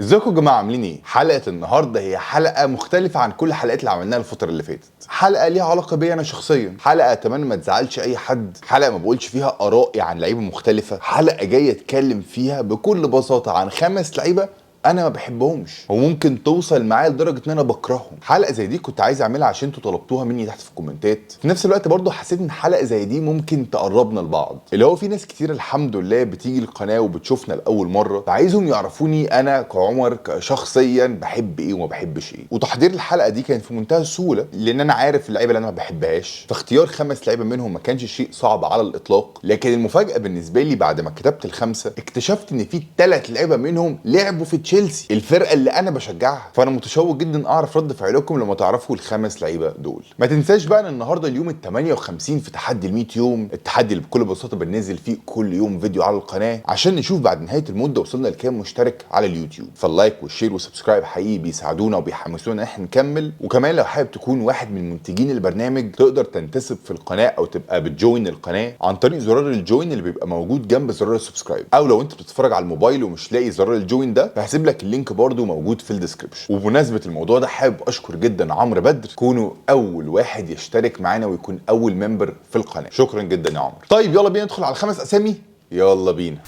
ازيكم يا جماعه عاملين ايه؟ حلقه النهارده هي حلقه مختلفه عن كل الحلقات اللي عملناها الفتره اللي فاتت. حلقه ليها علاقه بيا انا شخصيا، حلقه اتمنى ما تزعلش اي حد، حلقه ما بقولش فيها ارائي عن لعيبه مختلفه، حلقه جايه اتكلم فيها بكل بساطه عن 5 لعيبه انا ما بحبهمش وممكن توصل معايا لدرجه ان انا بكرههم. حلقه زي دي كنت عايز اعملها عشان انتوا طلبتوها مني تحت في الكومنتات. في نفس الوقت برضو حسيت ان حلقه زي دي ممكن تقربنا لبعض، اللي هو في ناس كتير الحمد لله بتيجي القناه وبتشوفنا لاول مره، فعايزهم يعرفوني انا كعمر شخصيا بحب ايه وما بحبش ايه. وتحضير الحلقه دي كان في منتهى السهوله لان انا عارف اللعيبه اللي انا ما بحبهاش، فاختيار 5 لعيبه منهم ما كانش شيء صعب على الاطلاق. لكن المفاجاه بالنسبه لي بعد ما كتبت الخمسه اكتشفت ان في 3 لعيبه منهم لعبوا في تشيلسي، الفرقه اللي انا بشجعها. فانا متشوق جدا اعرف رد فعلكم لما تعرفوا ال5 لعيبه دول. ما تنساش بقى ان النهارده اليوم ال 58 في تحدي ال 100 يوم، التحدي اللي بكل بساطه بننزل فيه كل يوم فيديو على القناه عشان نشوف بعد نهايه المده وصلنا لكام مشترك على اليوتيوب. فاللايك والشير والسبسكرايب حقيقي بيساعدونا وبيحمسونا ان احنا نكمل. وكمان لو حابب تكون واحد من منتجين البرنامج تقدر تنتسب في القناه او تبقى بتجوين القناه عن طريق زرار الجوين اللي بيبقى موجود جنب زرار السبسكرايب، او لو انت بتتفرج على الموبايل ومش لاقي زرار الجوين ده فهسيب لك اللينك برضو موجود في الديسكربشن. وبمناسبه الموضوع ده حابب اشكر جدا عمرو بدر، كونوا اول واحد يشترك معانا ويكون اول ممبر في القناه. شكرا جدا يا عمرو. طيب يلا بينا ندخل على ال5 اسامي، يلا بينا.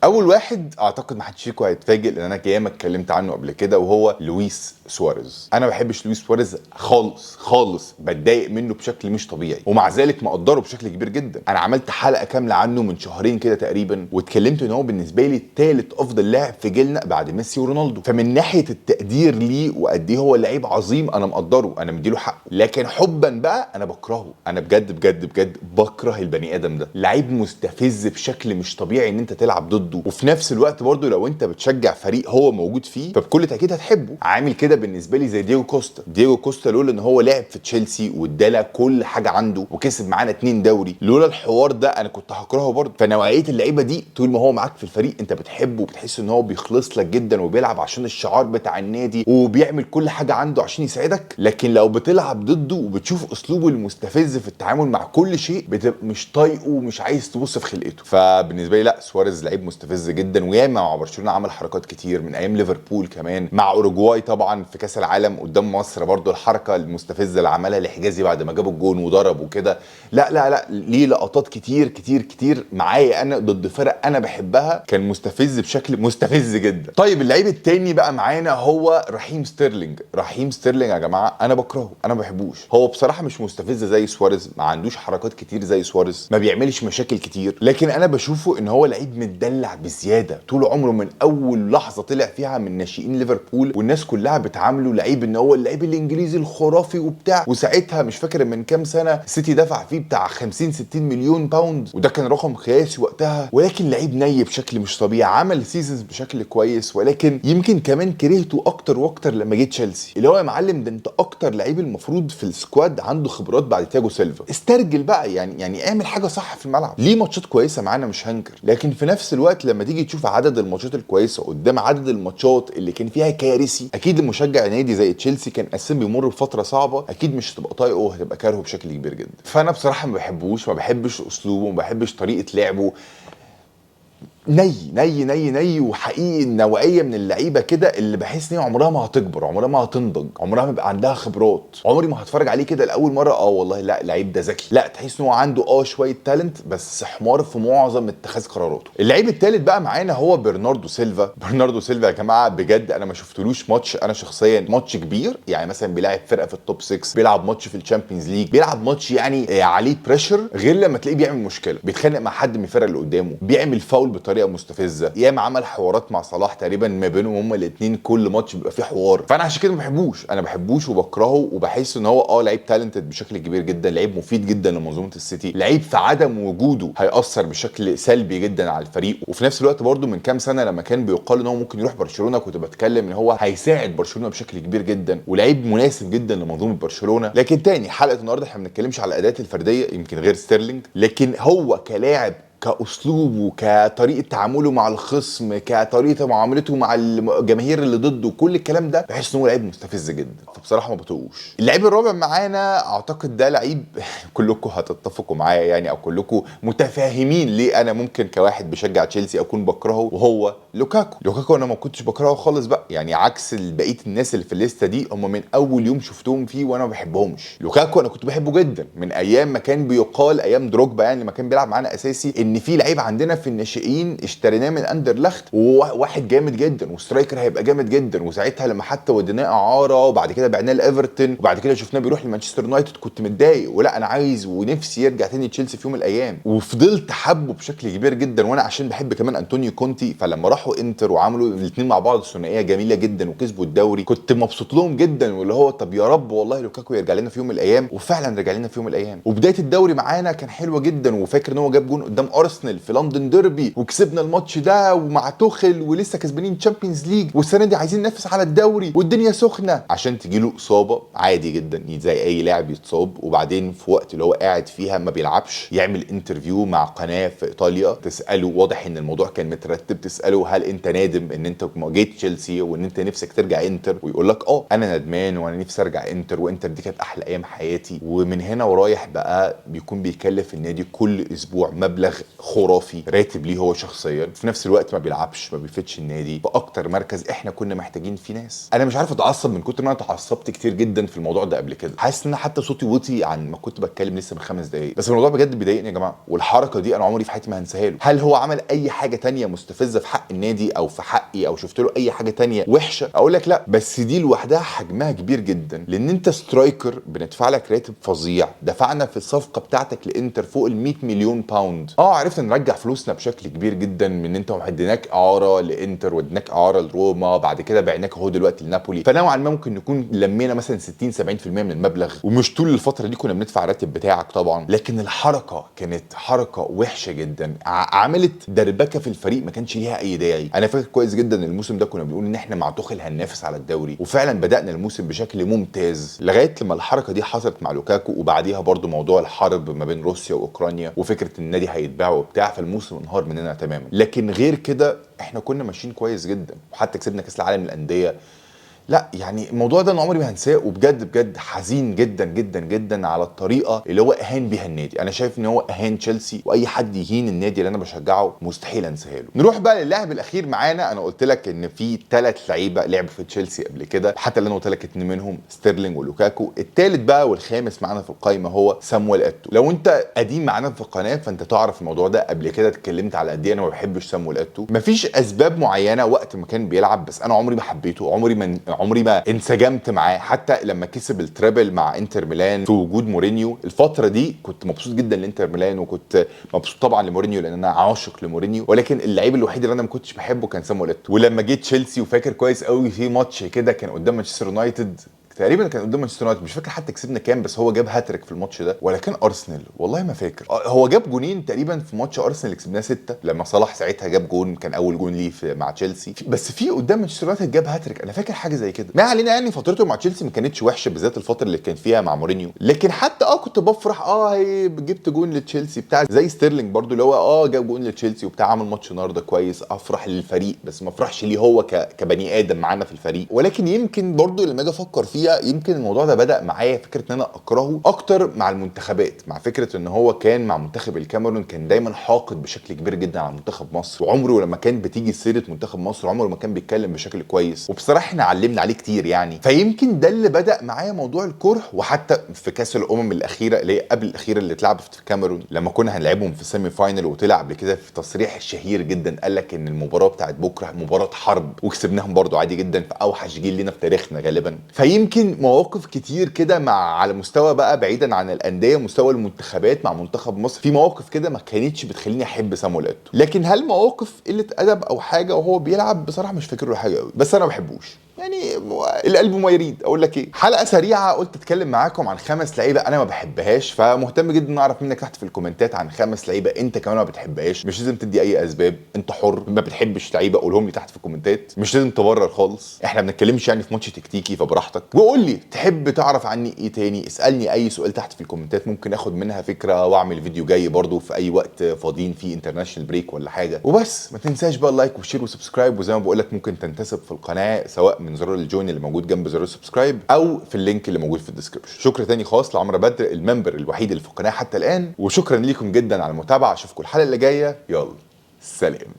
اول واحد اعتقد ما حدش فيكم هيتفاجئ لان انا ياما اتكلمت عنه قبل كده، وهو لويس سواريز. انا ما بحبش لويس سواريز خالص خالص، بتضايق منه بشكل مش طبيعي، ومع ذلك مقدره بشكل كبير جدا. انا عملت حلقه كامله عنه من شهرين كده تقريبا واتكلمت ان هو بالنسبه لي ثالث افضل لاعب في جيلنا بعد ميسي ورونالدو. فمن ناحيه التقدير ليه وقد ايه هو لعيب عظيم انا مقدره، انا مديله حقه. لكن حبا بقى انا بكرهه، انا بجد بجد بجد بكره البني ادم ده. لعيب مستفز بشكل مش طبيعي ان انت تلعب ضده، وفي نفس الوقت برضو لو انت بتشجع فريق هو موجود فيه فبكل تاكيد هتحبه. عامل كده بالنسبه لي زي دييجو كوستا. دييجو كوستا لولا ان هو لعب في تشيلسي واداله كل حاجه عنده وكسب معانا 2 دوري، لولا الحوار ده انا كنت هكرهه برضو. فنوعيه اللعيبه دي طول ما هو معاك في الفريق انت بتحبه وبتحس ان هو بيخلص لك جدا وبيلعب عشان الشعار بتاع النادي وبيعمل كل حاجه عنده عشان يساعدك. لكن لو بتلعب ضده وبتشوف اسلوبه المستفز في التعامل مع كل شيء بتبقى مش طايقه ومش عايز تبص في خلقته. فبالنسبه لي لا، سواريز لعيب مستفز جدا، وياما مع برشلونه عمل حركات كتير من ايام ليفربول، كمان مع اوروجواي طبعا في كاس العالم قدام مصر برضو الحركه المستفزه اللي عملها لحجازي بعد ما جاب الجون وضرب وكده. لا لا لا، ليه لقطات كتير كتير كتير معايا انا ضد فرق انا بحبها كان مستفز بشكل مستفز جدا. طيب اللعيب التاني بقى معانا هو رحيم ستيرلينج. رحيم ستيرلينج يا جماعه انا بكرهه، انا ما بحبوش. هو بصراحه مش مستفز زي سواريز، ما عندوش حركات كتير زي سواريز، ما بيعملش مشاكل كتير، لكن انا بشوفه ان هو لعيب متدلع بزياده طول عمره. من اول لحظه طلع فيها من ناشئين ليفربول والناس كلها بتعامله لعيب ان هو اللعيب الانجليزي الخرافي وبتاع، وساعتها مش فاكر من كام سنه السيتي دفع فيه بتاع 50 60 مليون باوند وده كان رقم قياسي وقتها. ولكن لعيب ني بشكل مش طبيعي، عمل سيزونز بشكل كويس، ولكن يمكن كمان كرهته اكتر واكتر لما جه تشيلسي. اللي هو يا معلم ده انت اكتر لعيب المفروض في السكواد عنده خبرات بعد تياجو سيلفا، استرجل بقى يعني اعمل حاجه صح في الملعب. ليه ماتشات كويسه معانا مش هنكر، لكن في نفس الوقت لما تيجي تشوف عدد الماتشات الكويسه قدام عدد الماتشات اللي كان فيها كارثي، اكيد المشجع نادي زي تشيلسي كان اساسا بيمر بفتره صعبه اكيد مش هتبقى طايقه وهتبقى كارهه بشكل كبير جدا. فانا بصراحه ما بحبوش، ما بحبش اسلوبه، ما بحبش طريقه لعبه. ني ني ني ني، وحقيقي النوعيه من اللعيبه كده اللي بحس ان هي عمرها ما هتكبر، عمرها ما هتنضج، عمرها ما يبقى عندها خبرات. عمري ما هتفرج عليه كده لاول مره والله لا اللعيب ده ذكي، لا تحس ان هو عنده شويه تالنت بس حمار في معظم اتخاذ قراراته. اللعيب الثالث بقى معانا هو برناردو سيلفا. برناردو سيلفا يا جماعه بجد انا ما شفتلوش ماتش انا شخصيا ماتش كبير، يعني مثلا بيلعب فرقه في التوب 6، بيلعب ماتش في الشامبيونز ليج، بيلعب ماتش يعني عليه بريشر، غير لما تلاقيه بيعمل مشكله، بيتخانق مع حد من الفرق اللي قدامه، بيعمل فاول بطريقه مستفزه. ياما عمل حوارات مع صلاح تقريبا ما بينهم هما الاثنين، كل ماتش بيبقى فيه حوار. فانا عشان كده ما بحبوش، انا بحبوش وبكرهه، وبحس ان هو لعيب تالنتد بشكل كبير جدا، لعيب مفيد جدا لمنظومه السيتي، لعيب في عدم وجوده هيأثر بشكل سلبي جدا على الفريق. وفي نفس الوقت برده من كام سنه لما كان بيقال ان هو ممكن يروح برشلونه كنت بتكلم ان هو هيساعد برشلونه بشكل كبير جدا ولعيب مناسب جدا لمنظومه برشلونه. لكن تاني حلقه النهارده احنا ما بنتكلمش على الاداءات الفرديه يمكن غير ستيرلينج، لكن هو كلاعب كاسلوبه، كطريقه تعامله مع الخصم، كطريقه معاملته مع الجماهير اللي ضده، كل الكلام ده بحس ان هو لعيب مستفز جدا، فبصراحه ما بطيقوش. اللعيب الرابع معانا اعتقد ده لعيب كلكم هتتفقوا معايا يعني، او كلكم متفاهمين ليه انا ممكن كواحد بشجع تشيلسي اكون بكرهه، وهو لوكاكو. لوكاكو انا ما كنتش بكرهه خالص بقى يعني، عكس بقيه الناس اللي في الليسته دي، هم من اول يوم شفتهم فيه وانا ما بحبهمش. لوكاكو انا كنت بحبه جدا من ايام ما كان بيقال، ايام دروجبا يعني لما كان بيلعب معانا اساسي، ان في لعيب عندنا في الناشئين اشتريناه من اندرلخت وواحد جامد جدا وسترايكر هيبقى جامد جدا، وساعتها لما حتى وديناه اعاره وبعد كده بعناه لايفرتون وبعد كده شفناه بيروح لمانشستر يونايتد كنت متضايق، ولا انا عايز ونفسي يرجع تاني تشيلسي في يوم من الايام، وفضلت حبه بشكل كبير جدا. وانا عشان بحب كمان انطونيو كونتي، فلما راحوا انتر وعملوا الاثنين مع بعض ثنائيه جميله جدا وكسبوا الدوري كنت مبسوط لهم جدا، واللي هو طب يا رب والله لوكاكو يرجع لنا في يوم من الايام، وفعلا رجع لنا في يوم من الايام. وبدايه الدوري معانا كان حلوه جدا، وفاكر ان هو جاب جون قدام ارسنال في لندن ديربي وكسبنا الماتش ده ومع توخل ولسه كسبانين تشامبيونز ليج، والسنه دي عايزين ننافس على الدوري والدنيا سخنه، عشان تجيله اصابه عادي جدا زي اي لاعب يتصاب، وبعدين في وقت اللي هو قاعد فيها ما بيلعبش يعمل انترفيو مع قناه في ايطاليا تساله، واضح ان الموضوع كان مترتب، تساله هل انت نادم ان انت جيت تشيلسي وان انت نفسك ترجع انتر، ويقول لك انا ندمان وانا نفسي ارجع انتر، وانتر دي كانت احلى ايام حياتي. ومن هنا ورايح بقى بيكون بيكلف النادي كل اسبوع مبلغ خرافي راتب ليه هو شخصيا، في نفس الوقت ما بيلعبش ما بيفيدش النادي في اكتر مركز احنا كنا محتاجين فيه ناس. انا مش عارف اتعصب من كتر ما انا اتعصبت كتير جدا في الموضوع ده قبل كده، حاسس ان انا حتى صوتي وطي عن ما كنت بتكلم لسه من 5 دقايق، بس الموضوع بجد بيضايقني يا جماعه، والحركه دي انا عمري في حياتي ما هنساها له. هل هو عمل اي حاجه تانية مستفزه في حق النادي او في حقي، او شفت له اي حاجه تانية وحشه؟ اقول لك لا، بس دي لوحدها حجمها كبير جدا، لان انت سترايكر بندفع لك راتب فظيع، دفعنا في الصفقه بتاعتك لانتر فوق ال 100 مليون باوند، عرفنا نرجع فلوسنا بشكل كبير جدا من انت اديناك اعاره لانتر واديناك اعاره لروما، بعد كده بعناك اهو دلوقتي لنابولي، فنوعا ما ممكن نكون لمينا مثلا 60 70% من المبلغ، ومش طول الفتره دي كنا بندفع الراتب بتاعك طبعا، لكن الحركه كانت حركه وحشه جدا، عملت دربكه في الفريق ما كانش ليها اي داعي. انا فاكر كويس جدا ان الموسم ده كنا بنقول ان احنا مع توخيل هننافس على الدوري، وفعلا بدانا الموسم بشكل ممتاز لغايه لما الحركه دي حصلت مع لوكاكو، وبعديها برضو موضوع الحرب ما بين روسيا واوكرانيا وفكره ان النادي هيتباع وبتاع، فالموسم انهار مننا تماما. لكن غير كده احنا كنا ماشيين كويس جدا، وحتى كسبنا كاس العالم للانديه. لا يعني الموضوع ده انا عمري ما هنساه، وبجد بجد حزين جدا جدا جدا على الطريقه اللي هو اهان بيها النادي. انا شايف ان هو اهان تشيلسي، واي حد يهين النادي اللي انا بشجعه مستحيل انساه له. نروح بقى للاعب الاخير معانا. انا قلت لك ان في 3 لعيبه لعبوا في تشيلسي قبل كده، حتى اللي انا قلت لك 2 منهم ستيرلينج ولوكاكو، الثالث بقى والخامس معانا في القائمه هو سامويل ايتو. لو انت قديم معانا في القناه فانت تعرف الموضوع ده، قبل كده اتكلمت على قد ايه انا ما بحبش سامويل ايتو، مفيش اسباب معينه وقت ما كان بيلعب، بس انا عمري ما حبيته، عمري ما انسجمت معاه. حتى لما كسب التريبل مع انتر ميلان في وجود مورينيو، الفتره دي كنت مبسوط جدا لانتر ميلان، وكنت مبسوط طبعا لمورينيو لان انا عاشق لمورينيو، ولكن اللعيب الوحيد اللي انا ما كنتش بحبه كان سامويل ايتو. ولما جيت تشيلسي، وفاكر كويس قوي في ماتش كده كان قدام مانشستر يونايتد، تقريبا كان قدام مانشستر يونايتد، مش فاكر حتى كسبنا كام، بس هو جاب هاتريك في الماتش ده، ولا كان ارسنال والله ما فاكر. هو جاب جونين تقريبا في ماتش ارسنال اللي كسبناه 6 لما صلاح ساعتها جاب جون، كان اول جون ليه مع تشيلسي، بس في قدام مانشستر يونايتد جاب هاتريك، انا فاكر حاجه زي كده. ما علينا يعني فترته مع تشيلسي ما كانتش وحشه، بالذات الفتره اللي كان فيها مع مورينيو، لكن حتى كنت بفرح جبت جون لتشيلسي بتاع، زي ستيرلينج برضو اللي هو جاب جون لتشيلسي وبتاع، عمل ماتش النهارده كويس، افرح للفريق بس ما افرحش ليه هو كبني ادم معانا في الفريق. ولكن يمكن برضو لما اجي افكر فيها، يمكن الموضوع ده بدا معايا فكره ان انا اكرهه اكتر مع المنتخبات، مع فكره ان هو كان مع منتخب الكاميرون كان دايما حاقد بشكل كبير جدا على منتخب مصر، وعمره لما كان بتيجي سيره منتخب مصر عمره ما كان بيتكلم بشكل كويس، وبصراحه احنا علمنا عليه كتير يعني. فيمكن ده اللي بدا معايا موضوع الكره. وحتى في كاس الامم الاخيره اللي هي قبل الاخيره اللي اتلعبت في الكاميرون، لما كنا هنلعبهم في السيمي فاينل، وطلع قبل كده في تصريح شهير جدا قال لك ان المباراه بتاعت بكره مباراه حرب، وكسبناهم برضو عادي جدا في اوحش جيل لنا في تاريخنا غالبا. فيمكن مواقف كتير كده على مستوى بقى بعيدا عن الانديه، مستوى المنتخبات مع منتخب مصر، في مواقف كده ما كانتش بتخليني احب سامويل ايتو. لكن هل مواقف قله ادب او حاجه وهو بيلعب؟ بصراحه مش فاكر له حاجه قوي، بس انا ما بحبوش. يعني القلب ما يريد، اقول لك ايه. حلقه سريعه قلت اتكلم معاكم عن 5 لعيبه انا ما بحبهاش، فمهتم جدا ان اعرف منك تحت في الكومنتات عن 5 لعيبه انت كمان ما بتحبهاش. مش لازم تدي اي اسباب، انت حر. ما بتحبش لعيبه قولهم لي تحت في الكومنتات، مش لازم تبرر خالص. احنا ما بنتكلمش يعني في ماتش تكتيكي، فبراحتك. وقول لي تحب تعرف عني ايه تاني، اسالني اي سؤال تحت في الكومنتات، ممكن اخد منها فكره واعمل فيديو جاي برضو في اي وقت فاضيين فيه انترناشونال بريك ولا حاجه. وبس ما تنساش بقى اللايك والشير وسبسكرايب، وزي ما بقول لك ممكن تنتسب في القناه سواء من زرار الجوين اللي موجود جنب زرار السبسكرايب او في اللينك اللي موجود في الديسكربشن. شكر تاني خاص لعمرو بدر الممبر الوحيد اللي في القناه حتى الان، وشكرا ليكم جدا على المتابعه. اشوفكم الحلقه اللي جايه، يلا سلام.